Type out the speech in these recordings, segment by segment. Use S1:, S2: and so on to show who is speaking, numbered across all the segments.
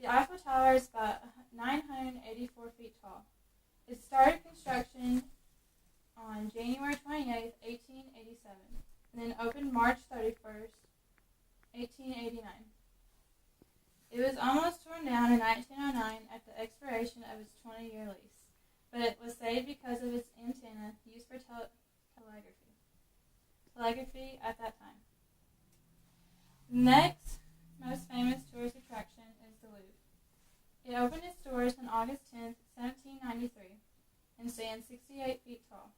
S1: The Eiffel Tower is about 984 feet tall. It started construction on January 28, 1887, and then opened March 31st, 1889. It was almost torn down in 1909 at the expiration of its 20-year lease, but it was saved because of its antenna used for telegraphy at that time. The next most famous tourist attraction is the Louvre. It opened its doors on August 10, 1793, and stands 68 feet tall.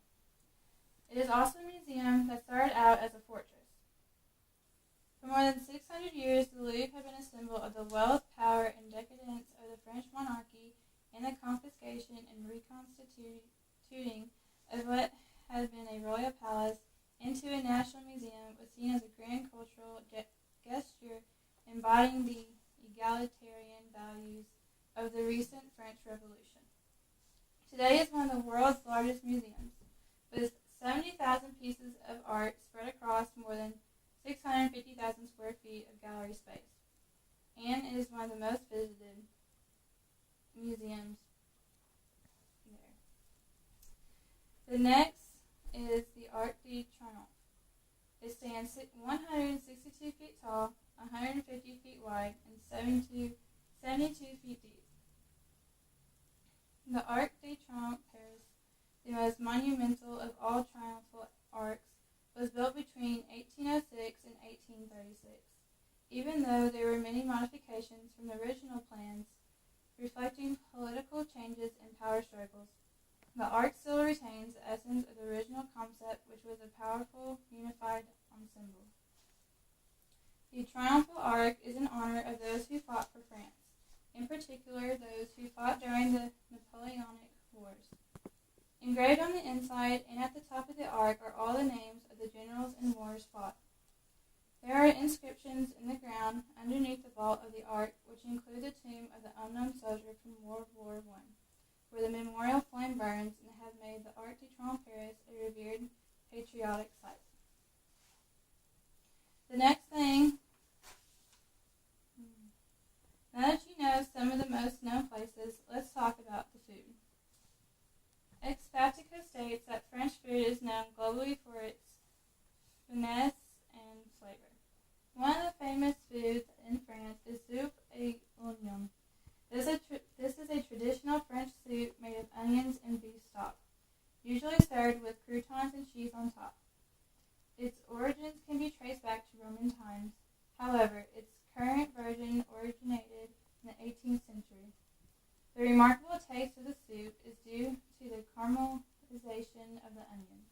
S1: It is also a museum that started out as a fortress. For more than 600 years, the Louvre had been a symbol of the wealth, power, and decadence of the French monarchy, and the confiscation and reconstituting of what had been a royal palace into a national museum was seen as a grand cultural gesture embodying the egalitarian values of the recent French Revolution. Today is one of the world's largest museums, with 70,000 pieces of art spread across more than 650,000 square feet of gallery space, and it is one of the most visited museums there. The next is the Arc de Triomphe. It stands 162 feet tall, 150 feet wide, and 72 feet deep. The Arc de Triomphe, Paris, the most monumental of all triumphal arcs, was built between 1806 and 1836. Even though there were many modifications from the original plans, reflecting political changes and power struggles, the arc still retains the essence of the original concept, which was a powerful, unified ensemble. The Triumphal Arch is in honor of those who fought for France, in particular those who fought during the Napoleonic Wars. Engraved on the inside and at the top of the arch are all the names of the generals and wars fought. There are inscriptions in the ground underneath the vault of the arch, which include the tomb of the unknown soldier from World War I, where the memorial flame burns, and have made the Arc de Triomphe Paris a revered patriotic site. The next thing, now that you know some of the most known places, let's talk about the food. Expatico states that French food is known globally for its finesse and flavor. One of the famous foods in France is soupe aux oignons. This is a traditional French soup made of onions and beef stock, usually served with croutons and cheese on top. Its origins can be traced back to Roman times. However, its current version originated in the 18th century. The remarkable taste of the soup is due to the caramelization of the onions.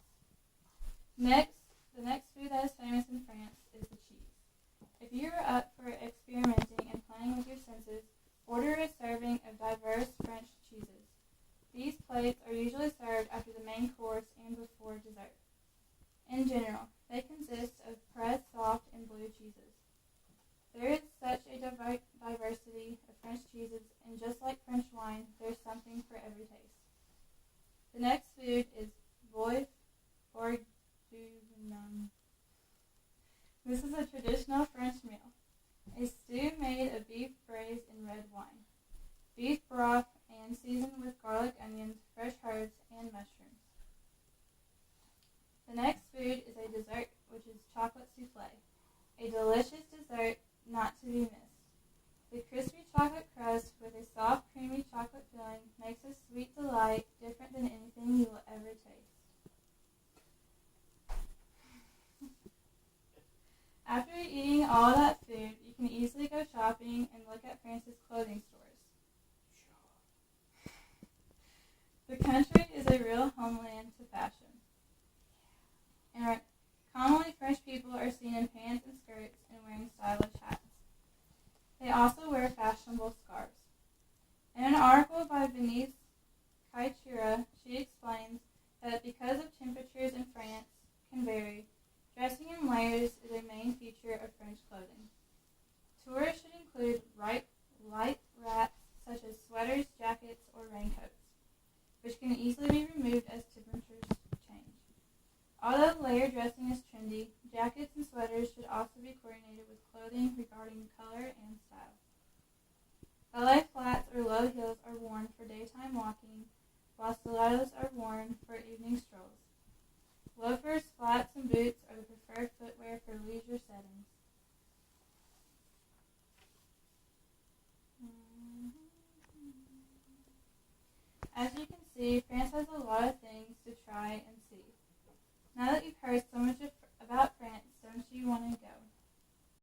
S1: The next food that is famous in France is the cheese. If you are up for experimenting and playing with your senses, order a serving of diverse French cheeses. These plates are usually served after the main course and before dessert. In general, they consist of pressed, soft, and blue cheeses. There is such a diversity of French cheeses, and just like French wine, there's something for every taste. The next food is bœuf bourguignon. This is a traditional French meal, a stew made of beef braised in red wine, beef broth, and seasoned with garlic, onions, fresh herbs, and mushrooms. The next food is a dessert, which is chocolate souffle, a delicious dessert not to be missed. The crispy chocolate crust with a soft, creamy chocolate filling makes a sweet delight different than anything you will ever taste. After eating all that food, you can easily go shopping and look at France's clothing stores. The country is a real homeland to fashion. And commonly, French people are seen in pants and skirts and wearing stylish hats. They also wear fashionable scarves. In an article by Venise Kaitira, she explains that because of temperatures in France can vary, dressing in layers is a main feature of French clothing. Tourists should include light wraps such as sweaters, jackets, or raincoats, which can easily be removed as temperatures change. Although layer dressing is trendy, jackets and sweaters should also be coordinated with clothing regarding color and style. stilettos are worn for evening strolls. Loafers, flats, and boots are the preferred footwear for leisure settings. As you can see, France has a